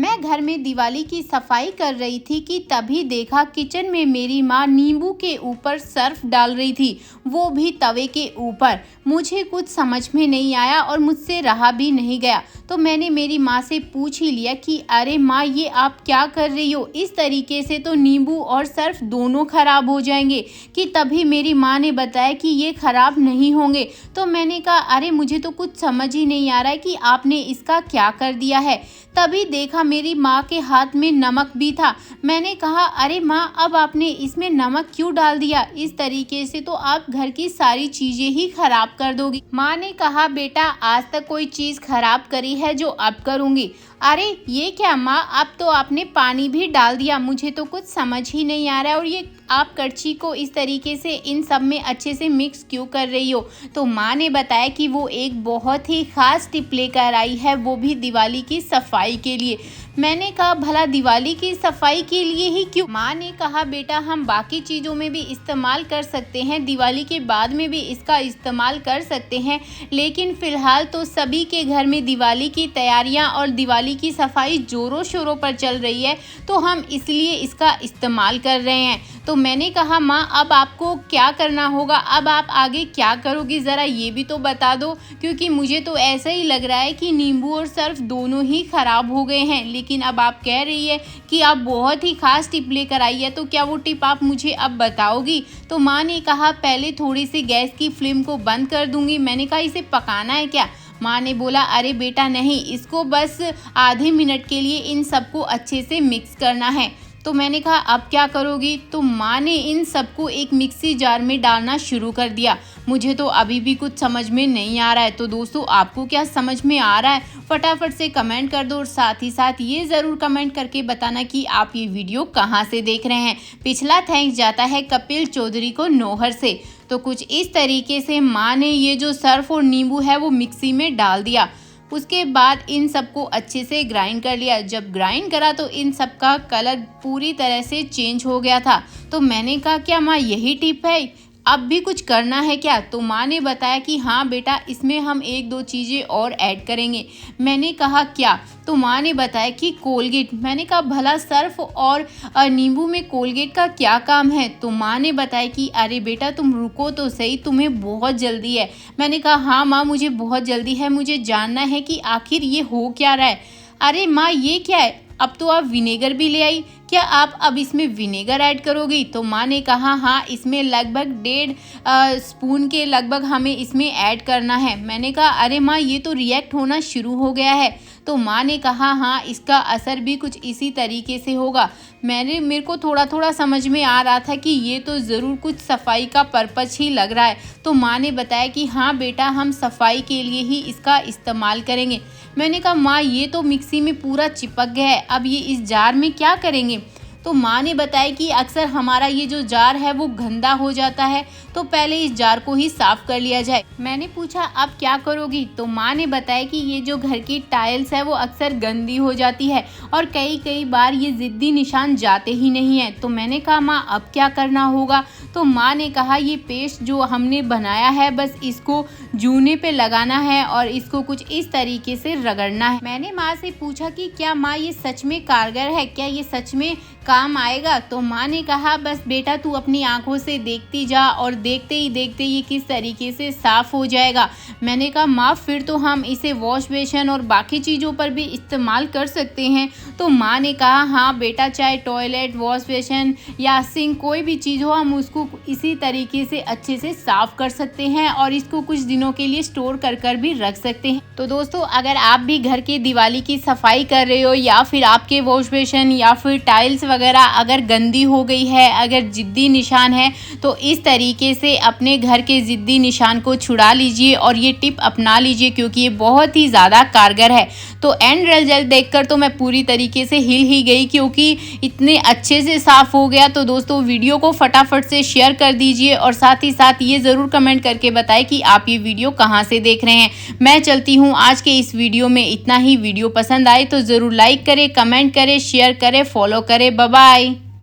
मैं घर में दिवाली की सफाई कर रही थी कि तभी देखा किचन में मेरी माँ नींबू के ऊपर सर्फ डाल रही थी, वो भी तवे के ऊपर। मुझे कुछ समझ में नहीं आया और मुझसे रहा भी नहीं गया। तो मैंने मेरी माँ से पूछ ही लिया कि अरे माँ, ये आप क्या कर रही हो? इस तरीके से तो नींबू और सर्फ दोनों खराब हो जाएंगे। कि तभी मेरी माँ ने बताया कि ये खराब नहीं होंगे। तो मैंने कहा अरे मुझे तो कुछ समझ ही नहीं आ रहा है कि आपने इसका क्या कर दिया है। तभी देखा मेरी माँ के हाथ में नमक भी था। मैंने कहा अरे माँ, अब आपने इसमें नमक क्यों डाल दिया? इस तरीके से तो आप घर की सारी चीजें ही खराब कर दोगी। माँ ने कहा बेटा, आज तक कोई चीज खराब करी है जो अब करूँगी? अरे ये क्या माँ, अब तो आपने पानी भी डाल दिया। मुझे तो कुछ समझ ही नहीं आ रहा है। और ये आप करछी को इस तरीके से इन सब में अच्छे से मिक्स क्यों कर रही हो? तो माँ ने बताया कि वो एक बहुत ही ख़ास टिप लेकर आई है, वो भी दिवाली की सफाई के लिए। मैंने कहा भला दिवाली की सफाई के लिए ही क्यों? माँ ने कहा बेटा, हम बाकी चीज़ों में भी इस्तेमाल कर सकते हैं, दिवाली के बाद में भी इसका इस्तेमाल कर सकते हैं, लेकिन फ़िलहाल तो सभी के घर में दिवाली की तैयारियां और दिवाली की सफाई ज़ोरों शोरों पर चल रही है, तो हम इसलिए इसका इस्तेमाल कर रहे हैं। तो मैंने कहा माँ, अब आपको क्या करना होगा? अब आप आगे क्या करोगी, ज़रा ये भी तो बता दो, क्योंकि मुझे तो ऐसा ही लग रहा है कि नींबू और सर्फ दोनों ही ख़राब हो गए हैं। लेकिन अब आप कह रही है कि आप बहुत ही ख़ास टिप लेकर आई है, तो क्या वो टिप आप मुझे अब बताओगी? तो माँ ने कहा पहले थोड़ी सी गैस की फ्लेम को बंद कर दूँगी। मैंने कहा इसे पकाना है क्या? माँ ने बोला अरे बेटा नहीं, इसको बस आधे मिनट के लिए इन सबको अच्छे से मिक्स करना है। तो मैंने कहा अब क्या करोगी? तो माँ ने इन सबको एक मिक्सी जार में डालना शुरू कर दिया। मुझे तो अभी भी कुछ समझ में नहीं आ रहा है। तो दोस्तों, आपको क्या समझ में आ रहा है? फटाफट से कमेंट कर दो और साथ ही साथ ये ज़रूर कमेंट करके बताना कि आप ये वीडियो कहाँ से देख रहे हैं। पिछला थैंक्स जाता है कपिल चौधरी को नौहर से। तो कुछ इस तरीके से माँ ने ये जो सर्फ और नींबू है वो मिक्सी में डाल दिया। उसके बाद इन सबको अच्छे से ग्राइंड कर लिया। जब ग्राइंड करा तो इन सब का कलर पूरी तरह से चेंज हो गया था। तो मैंने कहा क्या माँ यही टिप है, अब भी कुछ करना है क्या? तो माँ ने बताया कि हाँ बेटा, इसमें हम एक दो चीज़ें और ऐड करेंगे। मैंने कहा क्या? तो माँ ने बताया कि कोलगेट। मैंने कहा भला सर्फ और नींबू में कोलगेट का क्या काम है? तो माँ ने बताया कि अरे बेटा तुम रुको तो सही, तुम्हें बहुत जल्दी है। मैंने कहा हाँ माँ, मुझे बहुत जल्दी है, मुझे जानना है कि आखिर ये हो क्या रहा है। अरे माँ ये क्या है, अब तो आप विनेगर भी ले आई, क्या आप अब इसमें विनेगर ऐड करोगी? तो माँ ने कहा हाँ, इसमें लगभग 1.5 स्पून के लगभग हमें इसमें ऐड करना है। मैंने कहा अरे माँ, ये तो रिएक्ट होना शुरू हो गया है। तो माँ ने कहा हाँ, इसका असर भी कुछ इसी तरीके से होगा। मेरे को थोड़ा थोड़ा समझ में आ रहा था कि ये तो ज़रूर कुछ सफाई का पर्पज़ ही लग रहा है। तो माँ ने बताया कि हाँ बेटा, हम सफाई के लिए ही इसका इस्तेमाल करेंगे। मैंने कहा माँ, ये तो मिक्सी में पूरा चिपक गया है, अब ये इस जार में क्या करेंगे? तो माँ ने बताया कि अक्सर हमारा ये जो जार है वो गंदा हो जाता है, तो पहले इस जार को ही साफ़ कर लिया जाए। मैंने पूछा अब क्या करोगी? तो माँ ने बताया कि ये जो घर की टाइल्स है वो अक्सर गंदी हो जाती है और कई बार ये ज़िद्दी निशान जाते ही नहीं है। तो मैंने कहा माँ, अब क्या करना होगा? तो माँ ने कहा ये पेस्ट जो हमने बनाया है, बस इसको जूने पे लगाना है और इसको कुछ इस तरीके से रगड़ना है। मैंने माँ से पूछा कि क्या माँ ये सच में कारगर है, क्या ये सच में काम आएगा? तो माँ ने कहा बस बेटा, तू अपनी आंखों से देखती जा और देखते ही देखते ये किस तरीके से साफ़ हो जाएगा। मैंने कहा माँ, फिर तो हम इसे वॉश बेसिन और बाकी चीज़ों पर भी इस्तेमाल कर सकते हैं। तो माँ ने कहा हाँ बेटा, चाहे टॉयलेट, वॉश बेसिन या सिंक, कोई भी चीज़ हो, हम उसको इसी तरीके से अच्छे से साफ़ कर सकते हैं और इसको कुछ दिनों के लिए स्टोर कर भी रख सकते हैं। तो दोस्तों, अगर आप भी घर के दिवाली की सफाई कर रहे हो या फिर आपके वॉश बेसिन या फिर टाइल्स वगैरह अगर गंदी हो गई है, अगर ज़िद्दी निशान है, तो इस तरीके से अपने घर के ज़िद्दी निशान को छुड़ा लीजिए और ये टिप अपना लीजिए, क्योंकि ये बहुत ही ज़्यादा कारगर है। तो एंड रिजल्ट देखकर तो मैं पूरी तरीके से हिल ही गई, क्योंकि इतने अच्छे से साफ़ हो गया। तो दोस्तों, वीडियो को फटाफट से शेयर कर दीजिए और साथ ही साथ ये ज़रूर कमेंट करके बताएं कि आप ये वीडियो कहाँ से देख रहे हैं। मैं चलती हूँ आज के इस वीडियो में इतना ही। वीडियो पसंद आए तो ज़रूर लाइक करें, कमेंट करें, शेयर करें, फॉलो करें। Bye bye.